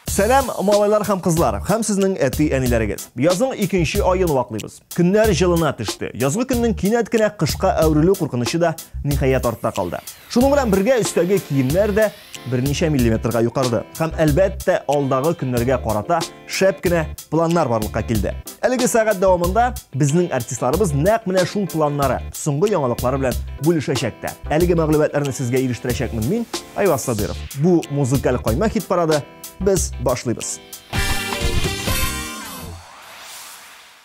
Selam malaylar hem kızlar, hem sizin eti enileriniz. Yazın ikinci ayını vaklıyız. Günler yılına düştü. Yazgı günün kinetkine kışka övrülü korkunuşu da nihayet ortada kaldı. Şunun bilen birge üstegi kiyimler de bir neçe millimetrga yukarıdı. Hem elbette aldağı günlerge qarata şepkine planlar barlıkka keldi. Eligi saat davamında bizning artistlarımız naq mine şul planları, soңғы yanılıkları bilen bölüşecekti. Eligi məğlubiyetlerini sizge iliştirecekmin min Ayvaz Sabirov. Bu muzikal koyma hit paradı. Biz başlayız.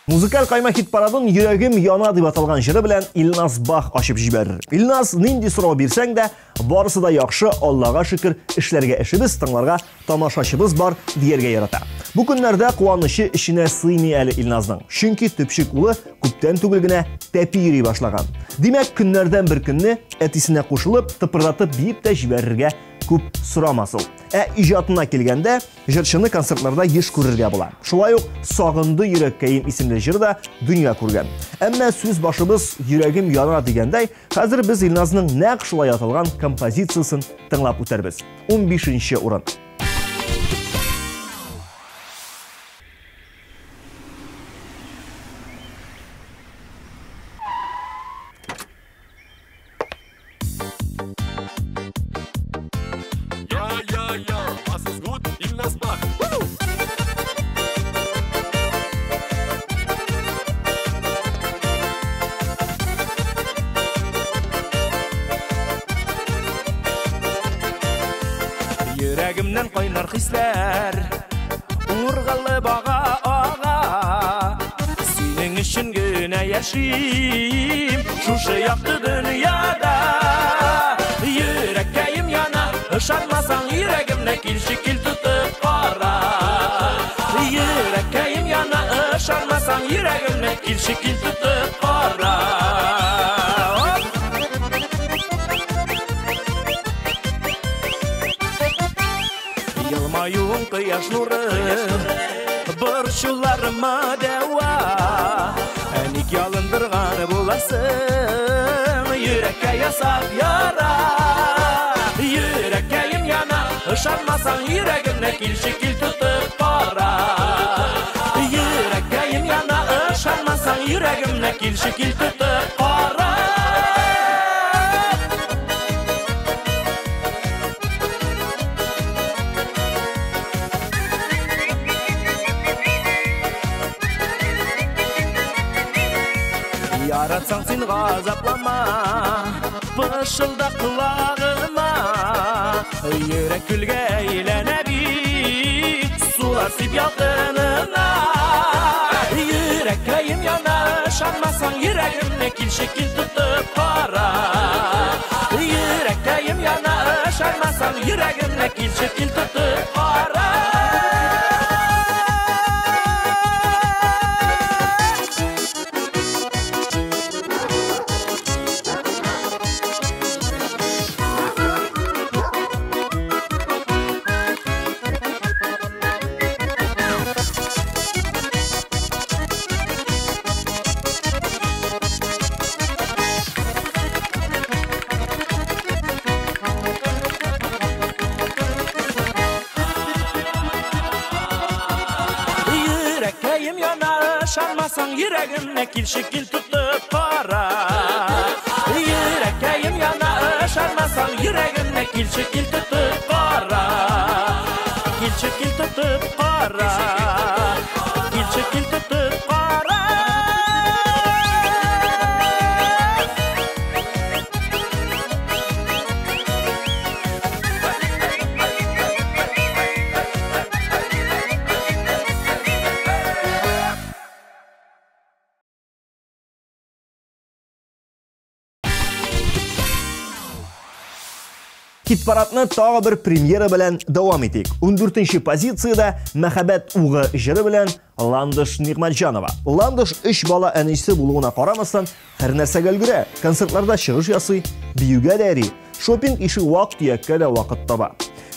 Muzikal qayma hit paradın yüreğim yana deb atalgan jiri bilen İlnaz Bach açıp jiberir. İlnaz nindi so'rov bersang da barысы da yaxşı, Allah'a şükür, işlerge işimiz, tыңlarga tamaşaşыбыз bar diyerge yarata. Bu günlerde kuvanyışı işine sığmay eli İlnaz'ның. Çünkü tüpşük ulu köpten tugulgine tepi yürüy başlagan. Demek günlerden bir günni etisine koşulup tıpırdatıp biyip de jiberirge köp сұрамасыл. İcatına kelgende jırçını konsertlarda yiş көрерге bulan. Şulay Sağındı Yürekkeyim isimli jır da dünya kurgan. Әмма söz başımız yüreğim yana degендей, hazır biz İlnaz'ның naq şulay atılgan kompozitsиясын tыңlap өтербіз. 15-ші орын. Yüreğimden kaynar hisler, uğurgalı bağa ağa. Senin için güne yaşayayım, şuşu yaktı dünyada. Yüreğim yana, ışanmasan yüreğimle kil tutup para. Yüreğim yana, ışanmasan yüreğimle kil tutup para. Yılmayun kıyaş nuru, burçularıma deva. Enik yalındırgan bulasın, yürekke yasap yara. Yürekkeyim yana, ışanmasan yüreğimle kil tutup para. Yürekkeyim yana, ışanmasan yüreğimle kil tutup para. Yaratsan sen gazaplama, pışılda kulağıma. Yürek külge eylene bir, sular sip yakınına. Yürekkeyim yana, şanmasan yüreğimle kil tutup para. Yürekkeyim yana, şanmasan yüreğimle kil tutup para. Şanmasan yüreğimle kil tutup para. Yüreğim yana, şanmasan yüreğimle kil tutup para. Kil tutup para. Kil tutup para. Hit paradını tağı bir premyera bilen devam etik. 14-ші позицияда Мәхәббәт уғы жыры bilen Ландыш Нигъмәтҗанова. Ландыш 3 бала әнисе булуына карамастан, һәр нәрсәгә өлгерә. Концертларда чыгыш ясый, биюгә дә йөри. Шопинг ише вакыт төяккә дә вакыт таба.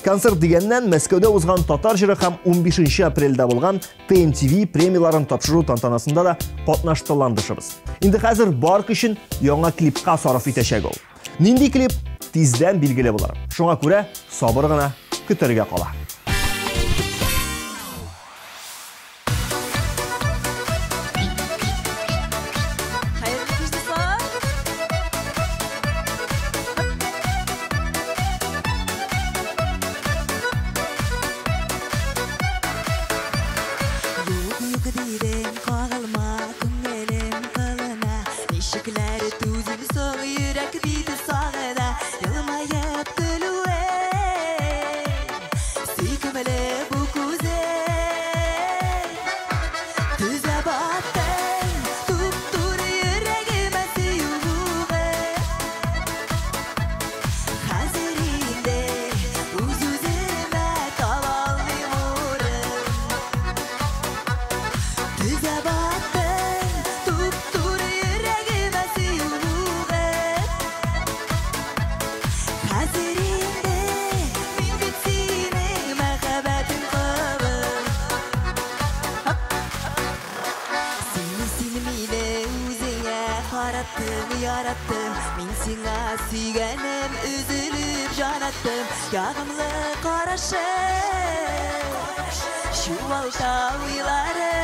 Konsert degеннән Мәскәүдә узган татар җыры һәм 15 апрельдә булган TMTV премияларын тапшыру тантанасында да катнашты ландышыбыз. Инде хәзер бар көчен яңа клипка сарыф итәчәк ул. Нинди клип тиздән билгеле булыр. Шуңа күрә сабыр гына көтәргә кала. Yarattım, min sina süygenim, üzülüp janattım, yağımlı karaşı, şu valta uyları,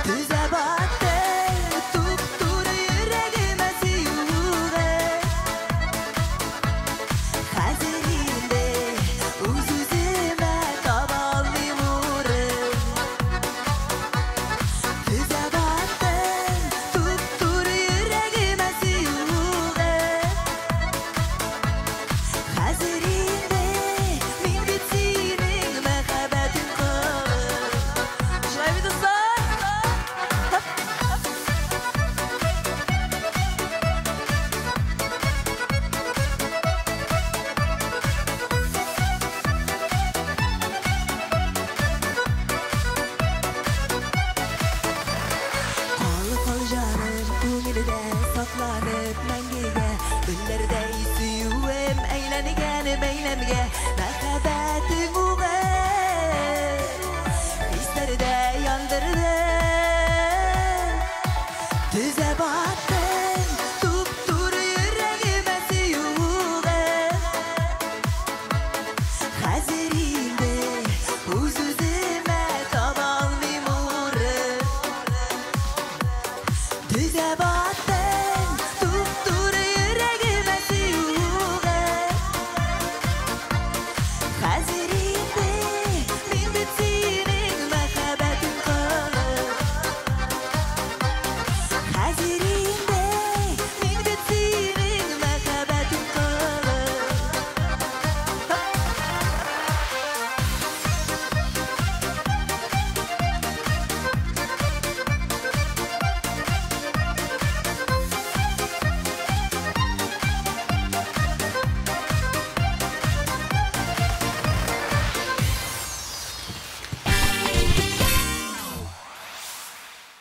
düze battım, tuttur yüreğime siyuğu, hazirinde uzuzime taballim uğrım, düze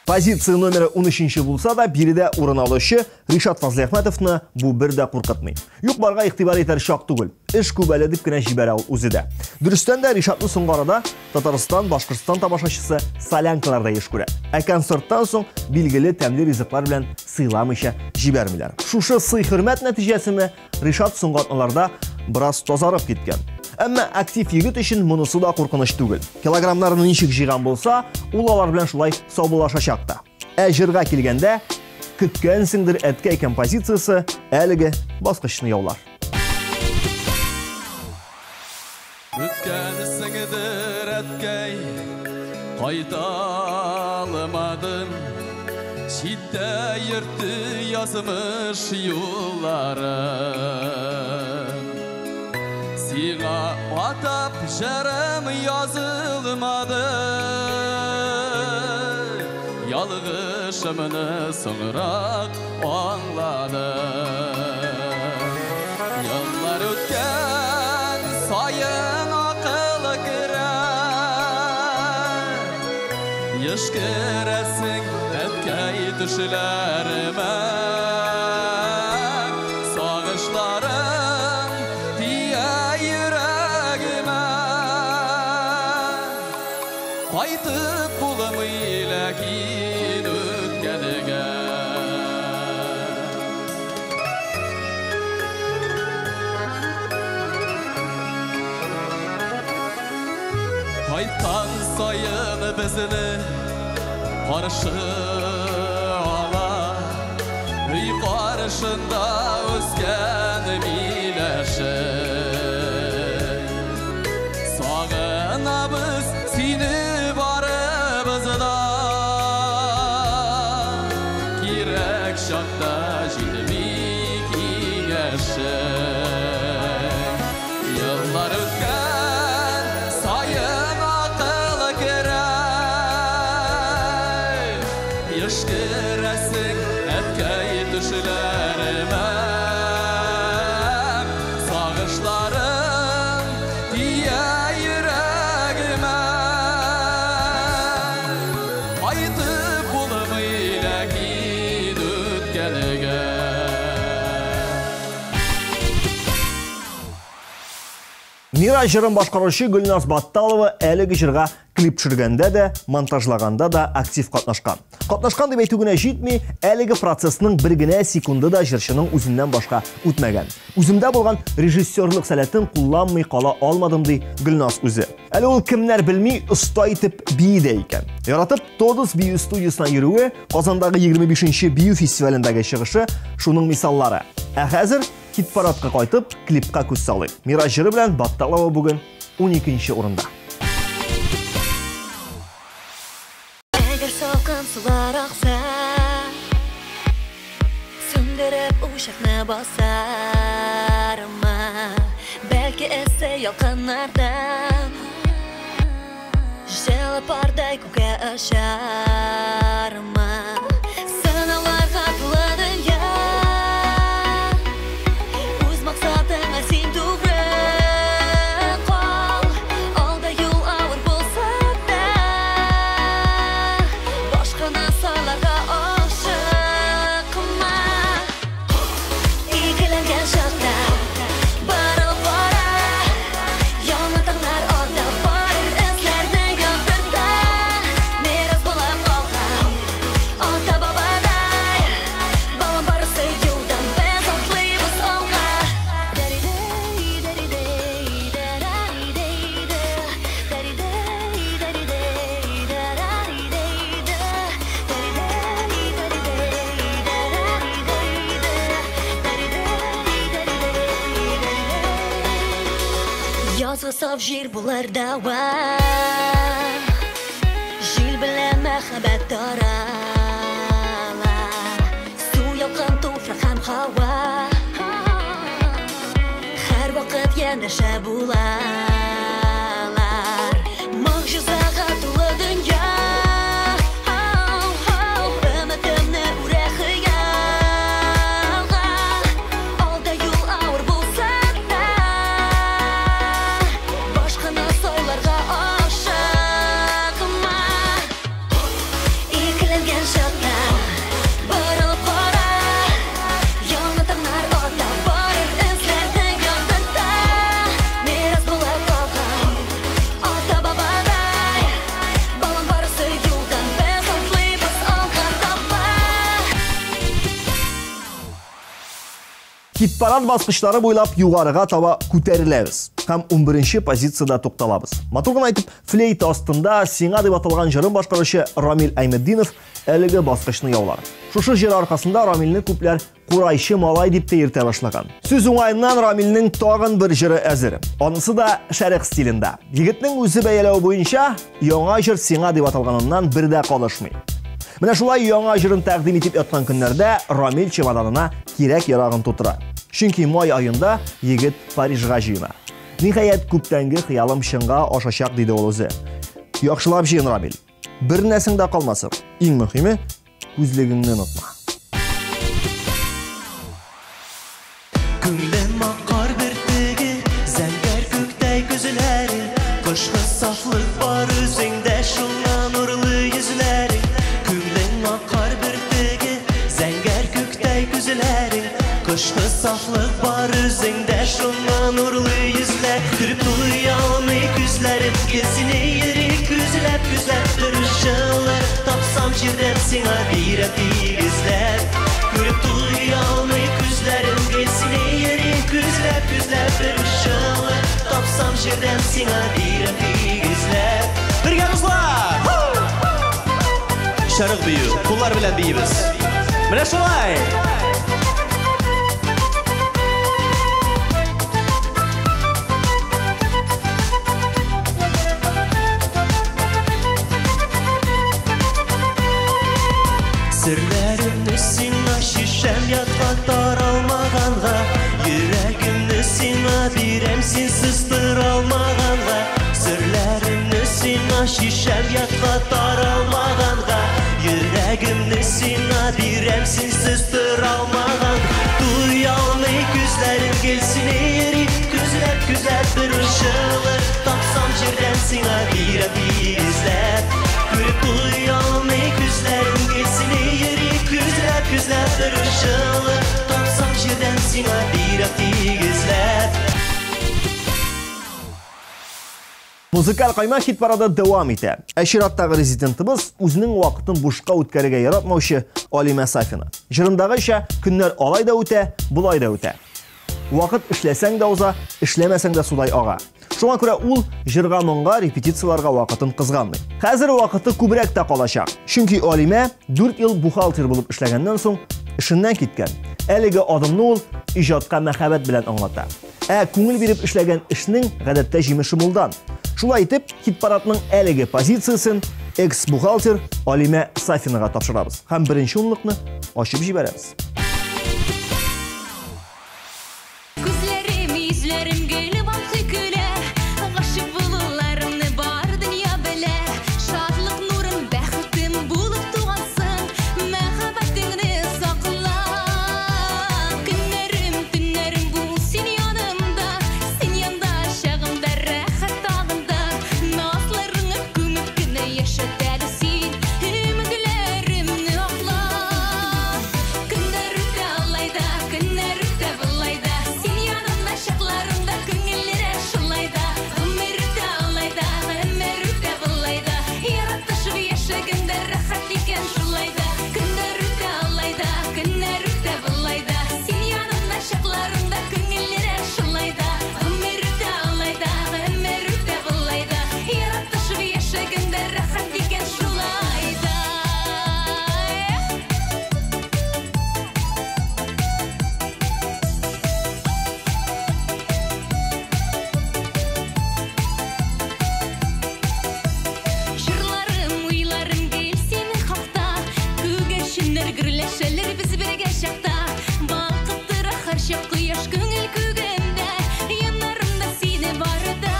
Позиция номері 13 булса да, биредә урын алучы Ришат Фазлыахмәтовны бу бер дә куркытмый. Юк барга игътибар итәр шак түгел. Эш күбәле дип кенә җибәрә ул үзе дә. Дөрестән дә Ришатны соңгы арада Татарстан, Башкортстан тамашачысы солянкаларда еш күрә. Ә концерттан соң билгеле тәмле ризыклар белән сыйламыйча җибәрмиләр. Шушы сый-хөрмәт нәтиҗәсеме Ришат соңгы атналарда бераз тазарып киткән. Әмма актив егет өчен монысы да куркыныч түгел. Килограммнарны ничек җыйган булса, ул алар белән шулай саубуллашачак та. Ә җырга килгәндә, көткәнсеңдер әткәй композициясе әлеге баскычны яулар. Көткәнсеңдер әткәй, кайталмадым, читтә йөртте язмыш юлларын. Сиңа атап жәрем язылмады, ялгышымны соңрак аңладым. Еллар үткән сайын акыл керә, еш керәсең әткәй төшләремә, сагышларым тия Aytıp bulamıyla kin ötkenige Ayttan sayın bizini qarşı ala Üy qarşında özgen miləşi Sağınabız seni barımızda Kirek şakta jilmik igeşi Yıllar ötken sayın akıl girer Yaşkıresin etkay düşlerime Sağışlarım diye yüreğime Aytıp bulamıyla kin ötkenige Mira жырын башкаручы Гүлназ Батталова әлеге жырга клип төшергәндә дә, монтажлаганда да актив катнашкан. Катнашкан дип әйтү генә җитми, әлеге процессның бер генә секунды да җырчының үзеннән башка үтмәгән. Үземдә булган режиссерлык сәләтен кулланмый кала алмадым ди Гүлназ үзе. Әле ул кемнәр белми оста итеп биедә икән. Яратып Тодос бию студиясына йөрүе, Казандагы 25нче бию фестивалендәге чыгышы шуның мисаллары. Ә хәзер хит-парадка кайтып, клипка күз салый. Мира жыры белән Батталова бүген 12нче урында. Әгәр салкын сулар акса, сүндереп ушакны басарма, бәлки эссе ялкыннардан, җылы пардай күккә очарма, сынауларга тулы дөнья. Yazgısав jir bular davam, jil bilen мәхәббәт тарала, су ялкын туфрак һәм һава, һәр вакыт янәшә булалар, могҗизага тулы дөнья. Өмөтемне үрә хыялга, алда юл авыр булса да, башканы сойларга ашыкма. Икеләнгән чакта борылып кара, яңа таңнар ата барыр эзләрдең янында. Мирас булып калган ата-бабадай, балам барысы юлдан без атлыйбыз алган таба. Хит-парад баскычлары буйлап югарыга таба күтәреләбез һәм 11нче позициядә тукталабыз. Матур гына әйтеп, флейта астында сиңа дип аталган җырын башкаручы Рамил Әймәтдинов әлеге баскычны яулар. Шушы җыр аркасында Рамилне күпләр курайчы малай дип тә йөртә башлаган. Сүз уңаеннан Рамилнең тагын бер җыры әзер. Анысы да шәрык стилендә. Егетнең үзе бәяләү буенча яңа җыр сиңа дип аталганыннан бер дә калышмый. Менә шулай яңа җырын тәкъдим итеп яткан көннәрдә Рамил чемоданына кирәк ярагын тутыра. Чөнки май аенда егет Парижга җыена. Ниһаять күптәнге хыялым чынга ашачак диде ул үзе. Яхшылап җыен, Рамил. Бер нәрсәң дә калмасын. Иң мөһиме, күзлегеңне онытма. Күңлем акар бертеге, зәңгәр күктәй күзләре, кышкы сафлык бар үзеңдә шуңа нурлы йөзләре. Күңлем акар бертеге, зәңгәр күктәй күзләре, кышкы сафлык бар үзеңдә шуңа нурлы йөзләр. Күреп туя алмый күзләрем, сине йөрик күзләп күзләп. жерден сиңа бирем тигізләп Көріп туя алмай күзләрім келсін ері Күзләп бір жылы Тапсам жерден сиңа бирем тигізләп Бірге қызлар! Шарық бию, құллар білән бейбіз Міне шулай! Сірлерімні сиңа шишәм ятқа таралмағанға Йөрәгімні сиңа бирем сенсіз тұралмағанға Сірлерімні сиңа шишәм ятқа таралмағанға Йөрәгімні сиңа бирем сенсіз тұралмағанға Туя алмай күзләрім келсін ері Күзләп бір жылы Тапсам жерден сиңа бирем тигізләп Көріп туя алмай күзләрім келсін ері Күзләп бір жылы Тапсам жерден сиңа бирем тигізләп Музыкаль кайма хит парады дәвам итә. Чираттагы резидентыбыз үзенең вакытын бушка үткәрергә яратмаучы Алимә Сафина. Җырындагыча көннәр алай да үтә, булай да үтә. Вакыт эшләсәң дә уза, эшләмәсәң дә судай ага. Шуңа күрә ул җырга моңга, репетицияларга вакытын кызганмый. Хәзер вакыты күбрәк тә калачак. Чөнки Алимә 4 ел бухгалтер булып эшләгәннән соң эшеннән киткән. Әлеге адымны ул иҗатка мәхәббәт белән аңлата. Күңел биреп эшләгән эшнең гадәттә җимеше булдан. Шулай итеп, хит-парадның әлеге позициясын экс-бухгалтер Алимә Сафинага тапшырабыз. Һәм беренче унлыкны ачып җибәрәбез. Күзләрем, йөзләрем гөле балкый көлә, гашык булуларымны бар дөнья белә. Шатлык нурын бәхетем булып тугансың, мәхәббәтеңне сакла. Көннәрем, төннәрем бул син янымда, син янда чагымда рәхәт тагында. Насларыңны күмеп кенә яшәтәле син, өмитләремне акла. Көннәр үтә алай да, көннәр үтә булай да, син янымда чакларымда күңелләре шулай да. Гомер үтә алай да, гомер үтә булай да, яратышып яшәгәндә рәхәт икән шулай да. Көннәр үтә алай да, көннәр үтә булай да, син янымда чакларымда күңелләре шулай да. Гомер үтә алай да, гомер үтә булай да, яратышып яшәгәндә рәхәт икән шулай да. Жырларым, уйларым гел синең хакта, күгәрченнәр гөрләшәләр без бергә чакта. Вакыттыр һәр чак кояш күңел күгендә, яннарымда сине барда.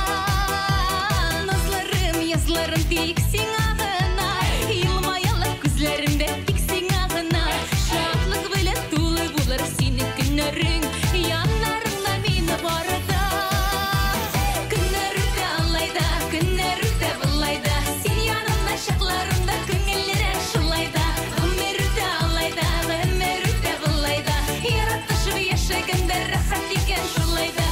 Назларым, язларым тик сиңа гына, елмаялар күзләремдә тик сиңа гына. Шатлык белән тулы булыр синең көннәрең, яннарымда мине барда. Көннәр үтә алай да, көннәр үтә булай да, син янымда чакларымда күңелләре шулай да. Гомер үтә алай да, гомер үтә булай да, яратышып яшәгәндә рәхәт икән шулай да.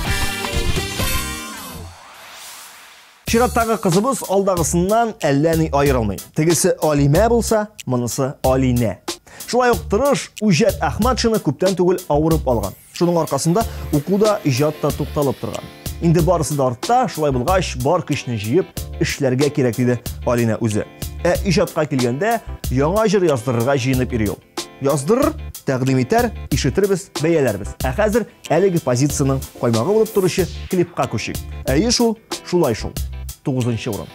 Чираттагы кызыбыз алдагысыннан әллә ни аерылмый. Тегесе Алимә булса, монысы Алинә. Шулай ук тырыш Үҗәт Әхмәтшина күптән түгел авырып алган. Шуның аркасында укуда, иҗатта тукталып торган. Инде барысы да артта, шулай булгач, бар көчне җыеп эшләргә кирәк диде Алинә үзе. Иҗатка килгәндә яңа җыр яздырырга җыенып йөри ул. Яздырыр, тәкъдим итәр, ишетербез, бәяләрбез. Хәзер әлеге позицияның каймагы булып торучы клипка күчик. Шул, шулай шул. 9-нчы урын.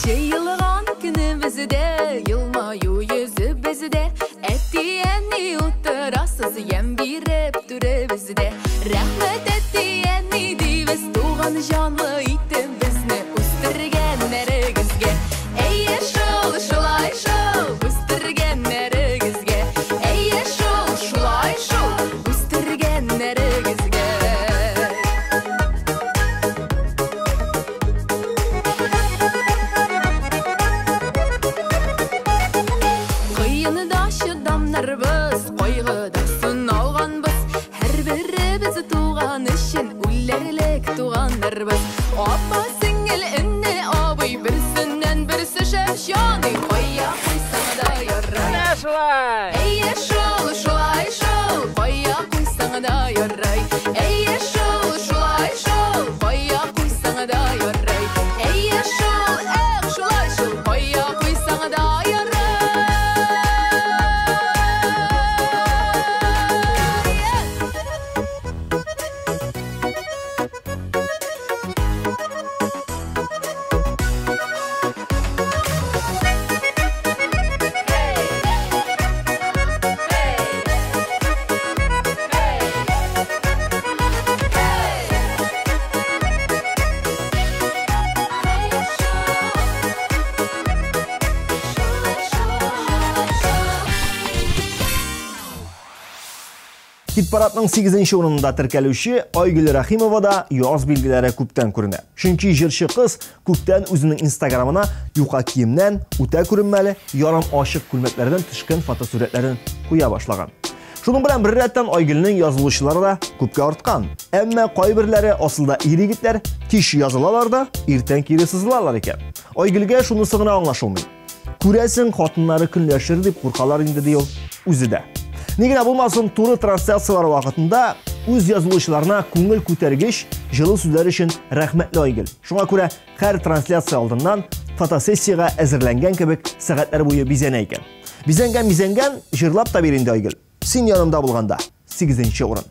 Жыйылган күнебездә, елмаю йөзебездә, әтиәнни утырасыз ям биреп түребездә. Рәхмәт әтиәнни дибез, туган җанлы итеп безне үстергәннәрегезгә. Әйе шул, шулай шул, үстергәннәрегезгә. Әйе шул, шулай шул, үстергәннәрегезгә. Кыйында чыдамнарбыз, кайгыда сыналганбыз, һәр беребез туган өчен үләрлек туганнарбыз. Hit paradның 8-нче урынында теркәлүче Айгөл Рахимова да яз билгеләре күптән күренә. Чөнки җырчы кыз күптән үзенең Instagramына юка киемнән, үтә күренмәле, ярым ачык күлмәкләрдән төшкән фотосурәтләрен куя башлаган. Шуның белән бер рәттән Айгөлнең язылучылары да күпкә арткан. Әмма кайберләре асылда ир-егетләр кич язылалар да, иртән кире сызылалар икән. Айгөлгә шунысы гына аңлашылмый. Күрәсең, хатыннары көнләшер дип куркалар инде ди ул үзе дә. Нигә булмасын, туры трансляциялар вакытында үз язылучыларына күңел күтәргеч җылы сүзләр өчен рәхмәтле Айгөл. Шуңа күрә һәр трансляция алдыннан фотосессиягә әзерләнгән кебек сәгатьләр буе бизәнә икән. Бизәнгән җырлап та биренде Айгөл. Син янымда булганда 8-нче урын.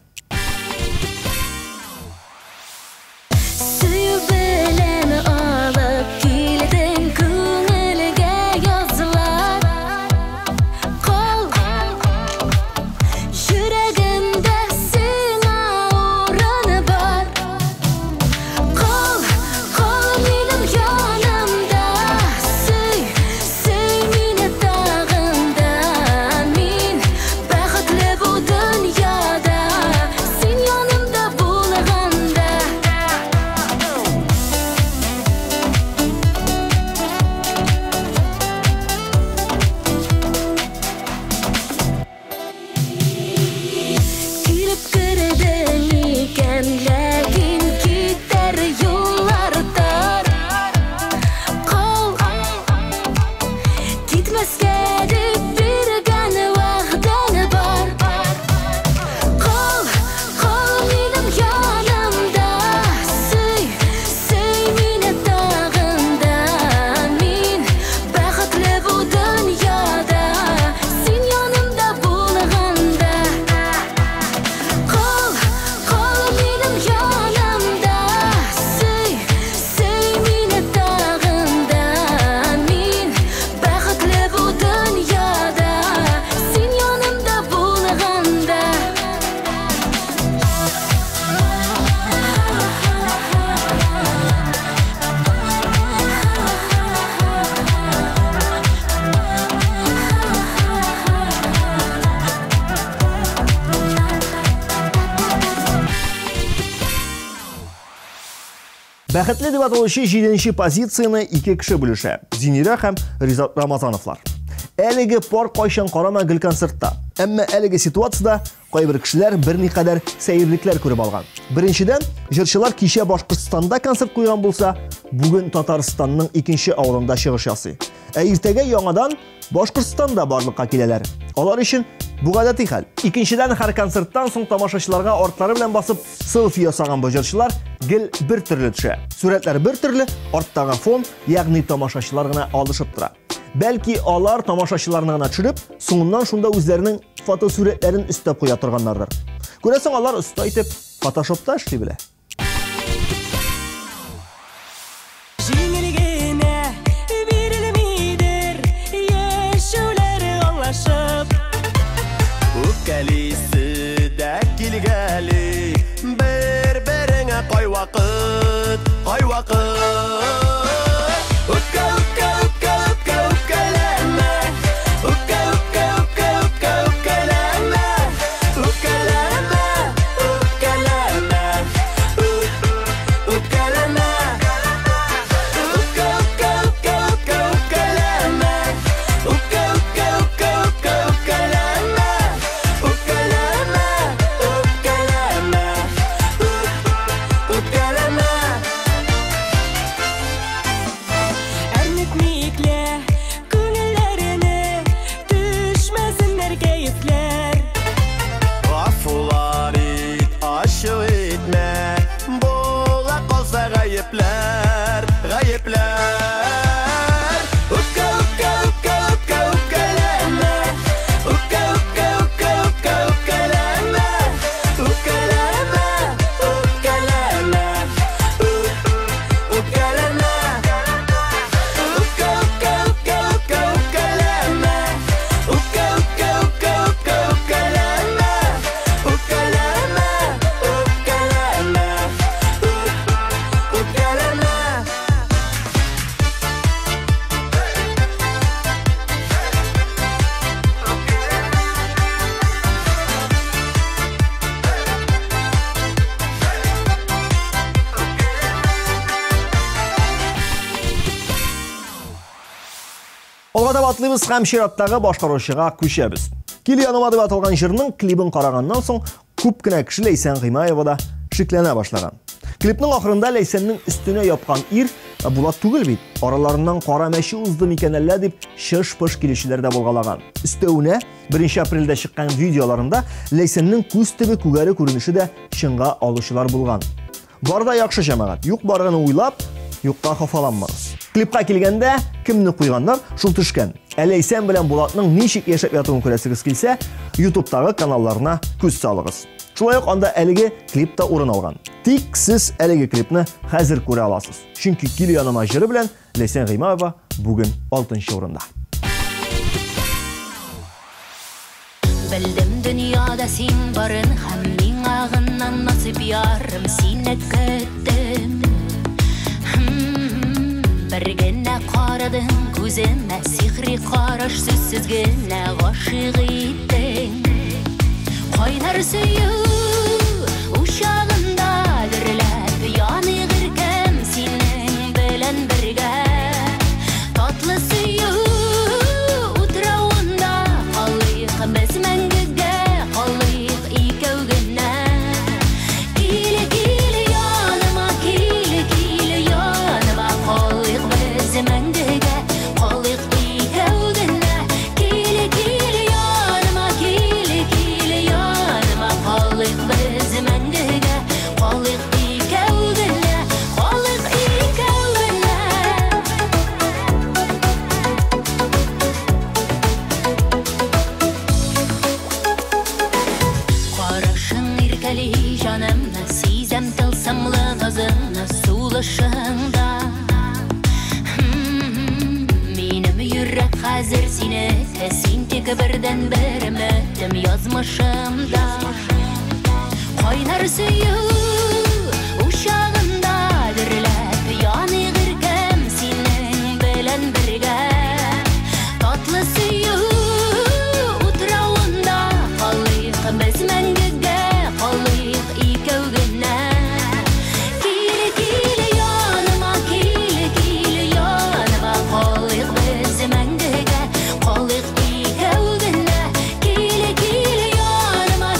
Бәхетле дип аталучы 7-нче позицияны 2 кеше бүлешә. Зинира һәм Ризат Рамазановлар. Әлеге пар кайчан карама гел концертта. Әмма әлеге ситуациядә кайбер кешеләр берникадәр сәерлекләр күреп алган. Беренчедән, җырчылар кичә Башкортстанда концерт куйган булса, бүген Татарстанның 2нче авылында чыгыш ясый. Ә иртәгә яңадан Башкортстанда барлыкка киләләр. Алар өчен бу гадәти хәл. Икенчедән, һәр концерттан соң тамашачыларга артлары белән басып селфи ясаган бу җырчылар гел бер төрле төшә. Сүрәтләр бер төрле, арттагы фон, ягъни тамашачылар гына алышып тора. Бәлки алар тамашачыларны гына төшереп, соңыннан шунда үзләренең фотосурәтләрен өстәп куя торганнардыр. Күрәсең, алар оста итеп Photoshop'ta эшли белә. Кай вакыт Алга таба атлыйбыз һәм чираттагы башкаручыга күчәбез. Кил яныма дип аталган җырның клибын караганнан соң күп кенә кеше Ләйсән Гыймаева да шикләнә башлаган. Клипның ахырында Ләйсәннең өстенә япкан ир Булат түгел бит. Араларыннан кара мәче узды микән әллә дип шыш-пыш килешүләр дә булгалаган. Өстәвенә 1 апрельдә чыккан видеоларында Ләйсәннең күз төбе күгәре күренеше дә чынга алучылар булган. Барда яхшы җәмәгать. Юк барганы уйлап, юкка хафаланмагыз. Клипка килгәндә кемне куйганнар шул төшкән. Ләйсән белән Булатның ничек яшәп ятуын күрәсегез килсә, YouTube'тагы каналларына күз салыгыз. Шулай ук анда әлеге клипта урын алган. Тик сез әлеге клипны хәзер күрә аласыз. Чөнки Кил яныма җыры белән Ләйсән Гыймаева бүген 6нчы урында. Белдем дөньяда син барын һәм миңа гына насыйп ярым сине көттем. Бер генә карадың күземә сихри караш сүзсез генә гашыйк иттең. Кайнар сөю ушагында дөрләп яный гыркем синең белән бергә. Татлы сөю утрауында калыйк без мәңгегә калыйк икәү генә. Кил кил яныма кил яныма калыйк без мәңгегә калыйк икәү генә. Кил яныма кил яныма калыйк без мәңгегә калыйк икәү генә. Калыйк икәү генә. Карашың иркәли җанымны сизәм тылсымлы назыңны сулышыңда. Минем йөрәк хәзер сине син тик бердән бер өметем язмышымда. Кайнар сөю ушагында дөрләп яный гыркем синең белән бергә. Татлы сөю утрауында калыйк без мәңгегә калыйк икәү генә. Кил яныма яныма калыйк без мәңгегә калыйк икәү генә. Кил яныма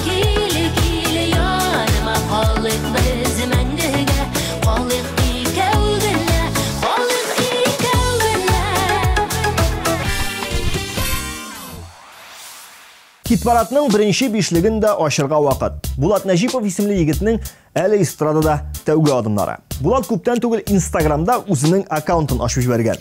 яныма калыйк без мәңгегә калыйк икәү генә. Калыйк икәү генә. Хит-парадның беренче бишлегендә ачырга вакыт. Булат Нәҗипов исемле егетнең әле эстрадада тәүге адымнары. Булат күптән түгел Instagramда үзенең аккаунтын ачып җибәргән.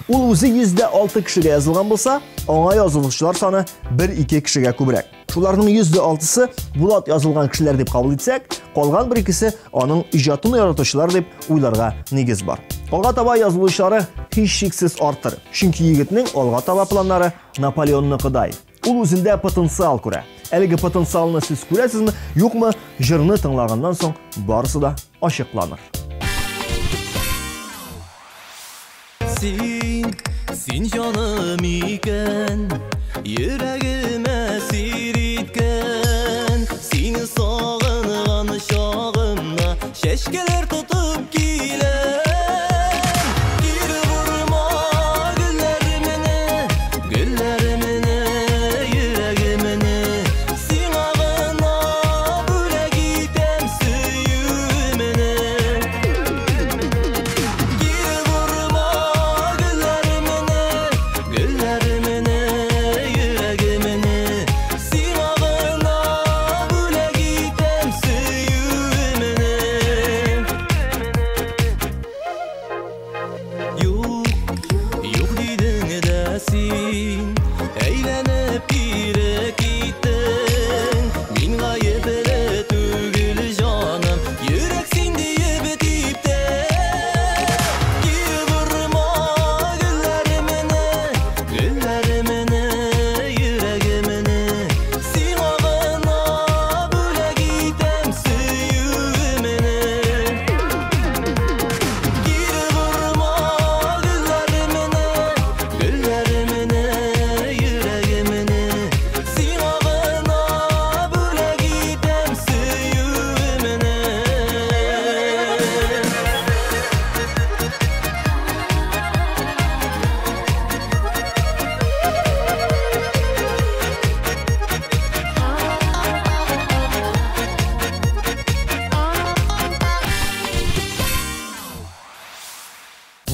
Ул үзе 106 кешегә язылган булса, аңа язылучылар саны 1-2 кешегә күбрәк. Шуларның 106-сы Булат язылган кешеләр дип кабул итсәк, калган 1-2-се аның иҗатын яратучылар дип уйларга нигез бар. Алга таба язылучылары һичшиксез артыр. Чөнки егетнең алга таба планнары Наполеонныкыдай. Ул үзендә потенциал күрә. Әлеге потенциалны сез күрәсезме, юкмы? Җырны тыңлаганнан соң барысы да ачыкланыр. Син җаным икән, йөрәгемә сир иткән. Сине сагынган чагымда чәчкәләр тотып киләм. Кире вурма гөлләремне, йөрәгемне. Сиңа гына бүләк итәм сөюемне. Кире вурма гөлләремне, йөрәгемне.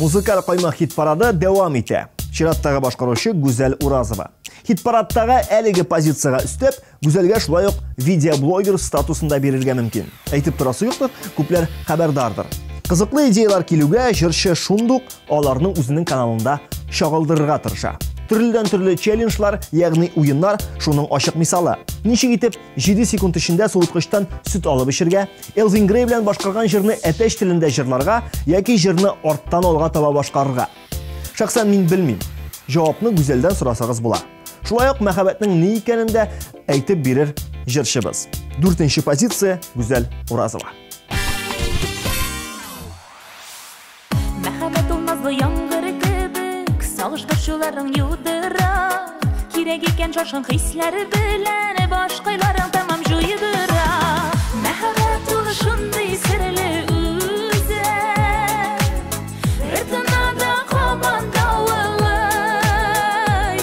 Muzikal qayma hit parады devam ите. Чираттагы башкаруучу Гүзел Уразова. Хит парадтагы әлеге позицияга үстеп, Гүзелгә шулай ук видеоблогер статусында берилгә мөмкин. Әйтеп торасы юктыр, күпләр хәбәрдардыр. Кызыклы идеялар килүгә җырчы шундук аларның үзенең каналында чагылдырырга тырыша. Төрле челленджлар, ягъни уеннар шуның ачык мисалы. Ничек итеп 7 секунд эчендә суыткычтан сөт алып ишергә, Элвин Грей белән башкарган җырны әтәч телендә җырларга яки җырны арттан алга таба башкарырга. Шәхсән мин белмим. Җавапны Гүзелдән сорасагыз була. Шулай ук мәхәббәтнең ни икәнен дә әйтеп бирер җырчыбыз. 4нче позиция Гүзел Уразова. Мәхәббәт улмазлы яңгыр кебек, сагыш борчуларың юдыра. Кирәк икән шашкын хисләр белән, башкайларың тамам җуйдыра. Мәхәббәт ул шундый серле үзе, ритмда команда улай.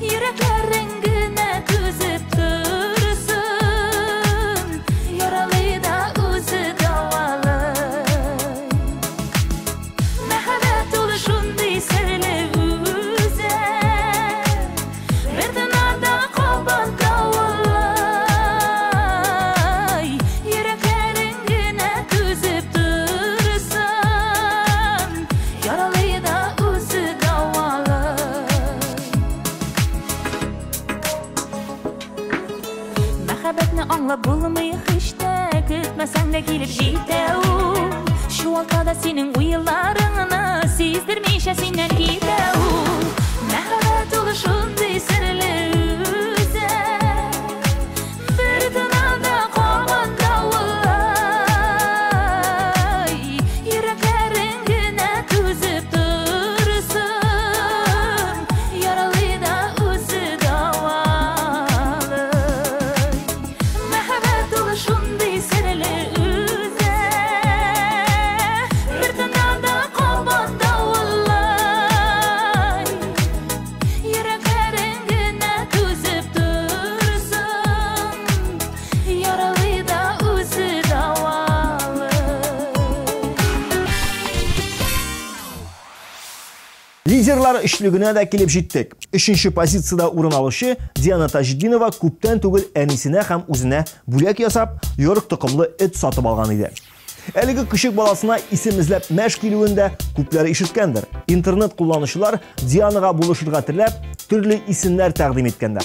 Йөрәкләрең генә түзеп торсын, яралы да үзе давалай. Мәхәббәт ул шундый серле үзе, ритмда команда улай. Йөрәкләрең генә түзеп торсын, яралы да үзе давалай. Мәхәббәтне аңлап булмый һич тә, көтмәсәң дә килеп җитә ул. Чуалта да синең уйларыңны, сиздермичә синнән китә ул. Мәхәббәт ул шундый серле үзе, бер тынада команда улай. Йөрәкләрең генә түзеп торсын, яралы да үзе давалай. Мәхәббәт ул шундый серле үзе, бер тынада команда улай. Йөрәкләрең генә түзеп торсын, яралы да үзе давалай. Лидерлар өчлегенә дә килеп җиттек. 3нче позициядә урын алучы Диана Таҗетдинова күптән түгел әнисенә һәм үзенә бүләк ясап, йорык токымлы эт сатып алган иде. Әлеге küçük баласына исем эзләп мәш килүендә күпләр ишеткәндер. Интернет кулланучылар Дианага булышырга теләп, төрле исемнәр тәкъдим иткәннәр.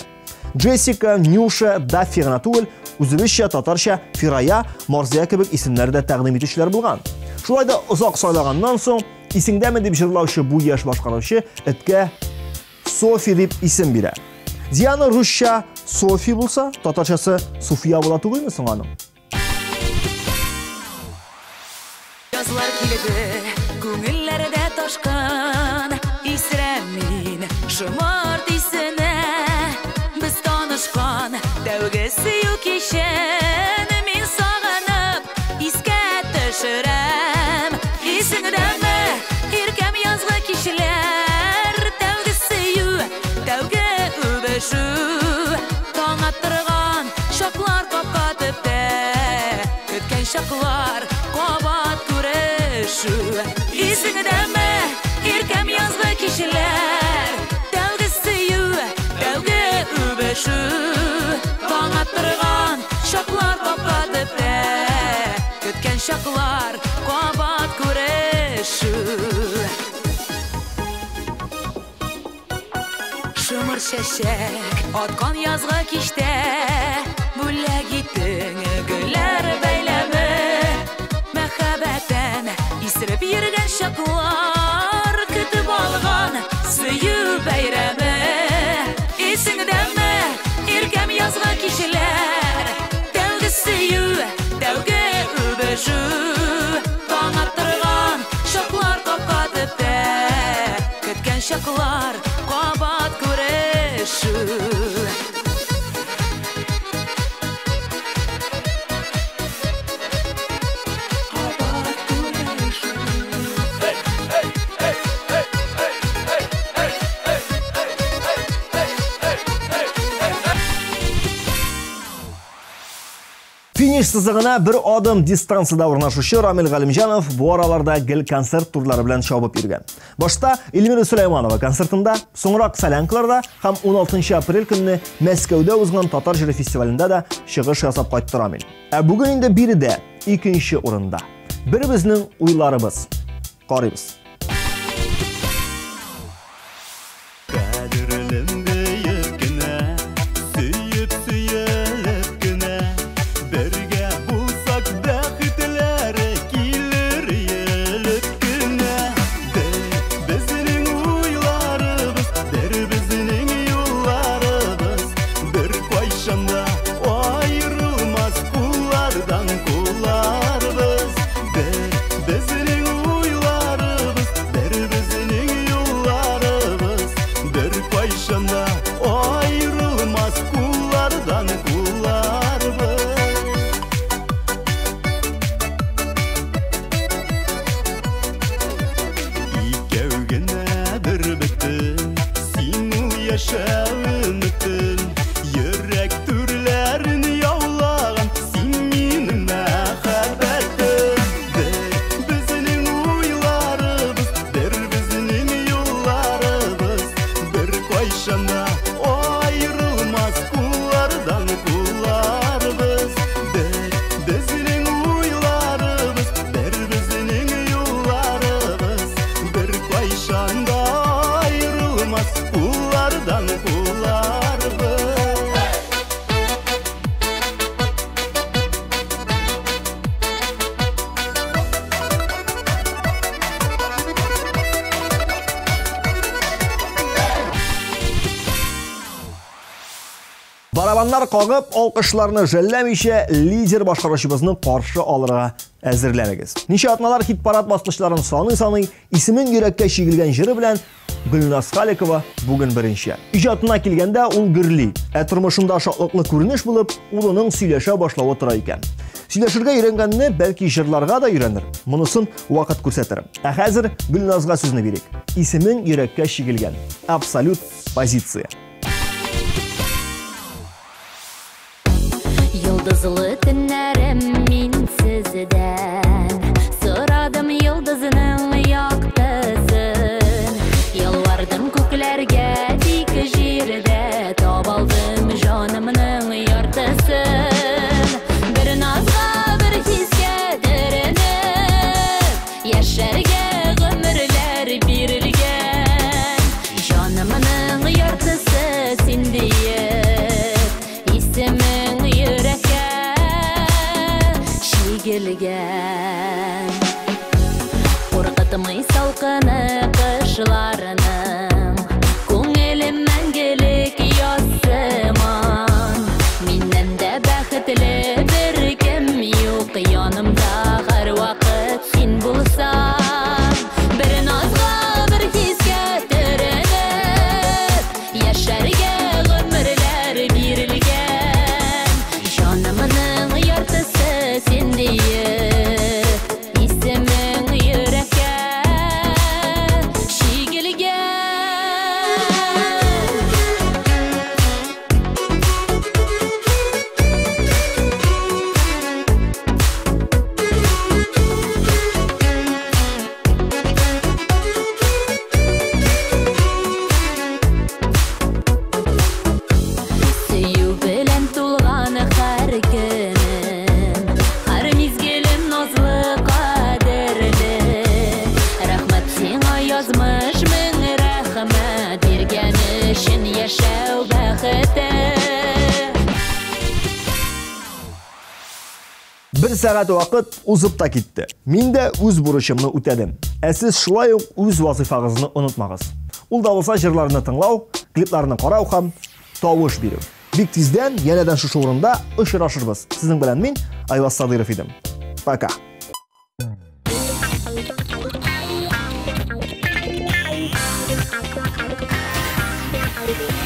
Джессика, Нюша, Даффи гына түгел, үзебезчә татарча Фирая, Марзия кебек исемнәр дә тәкъдим итүчеләр булган. Шулай да озак сайлаганнан соң, исеңдәме дип җырлаучы бу яшь башкаручы эткә Софи дип исем бирә. Диана русча Софи булса, татарчасы Суфия була түгелме соң аның? Язлар килде, күңелләрдә ташкан, исрәмин, шомарт исенә. Без танышкан, тәүге сөю кичен, мин сагынып, искә төшерәм. Исеңдәме, иркәм язгы кичләр, тәүге сөю, тәүге үбешү. Таң аттырган шаклар капка төптә, көткән шаклар кабат күрешү. Исеңдәме, иркәм язгы кичләр, тәүге сөю, тәүге үбешү. Таң аттырган шаклар капка төптә, көткән шаклар кабат күрешү. Шымыр чәчәк аткан язгы кичтә, бүләк иттең гөлләр бәйләме. Мәхәббәтән исереп йөргән чаклар, көтеп алган сөю бәйрәме. Исеңдәме, иркәм язгы кичләр, тәүге сөю, тәүге үбешү. Таң аттырган шаклар капка төптә, көткән шаклар кабат күрешү. Finish sızığına bir adım distansiyada ornaşışı Ramil Galimjanov bu aralarda gel konsert turları bilen şabıp yürgen. Başta Elmira Süleymanova konsertinde, sonra Salyankalarda hem 16 aprel günü Moskovda uzman Tatar Jiri Festivalinde de çıkış yasap qaytdı Ramil. Bugün indi biri de ikinci orunda. Biri bizning uylarımız. Qarayız. Barabanlar qağıb, alqışlarını jəlləmişə lider başqarışımızını qarşı alıra əzirlənigiz. Nişatnalar hit parad basqıçların sanı isimin yürekке şigilgen jiri bilən Gülnaz Xalikova bugün birinci. İcatına kilgende ul gürli, turmuşunda şaqlıqlı көрініш bulub, ulunun söyləşə başlağı otura ikən. Söyləşirge үйreнгенini belki jırlarga da үйrenir. Munusun vaqt көрсәтір. Həzir Gülnazga sözünü birik. İsimin yürekке şigilgen. Absolut pozitsiya. Yıldızlı tünlerim min sizden Sıradım yıldızının yaktısın Yalvardım köklerge dik jirde Tabaldım canımının yartısın Bir nazga bir hiske direnip Yaşarge ömürler birilgen Canımının yartısı sindiye İsimin yürekке şigilgen Korkutmay salkını kışlarının Көңелім мәңгілік ясыман Менен де бәхетлі бір кім yok Yanımda her vakit sen bulsan Bir nazga bir hiske direnip Yaşarge ömürler birilgen Canımının yartısı sen diye İsimin yürekке şigilgen Süyü bilen tulğanı her günüm Her mizgilim nazlı kaderli Rahmet sana yazmış min rahmet Bergen için yaşav bəxti Bir saat vaqt uzub da ketdi. Men de öz buruşumni o'tadim. Siz shulay öz vazifangizni unutmag'iz. Ul da bo'lsa jırlarını tinglaw, kliplarni qarau ham tovush berib. Bek tezdan yanadan shu o'rinda uchrashirmiz. Sizning bilan men Ayvaz Sadirov edim. Пока. Thank you.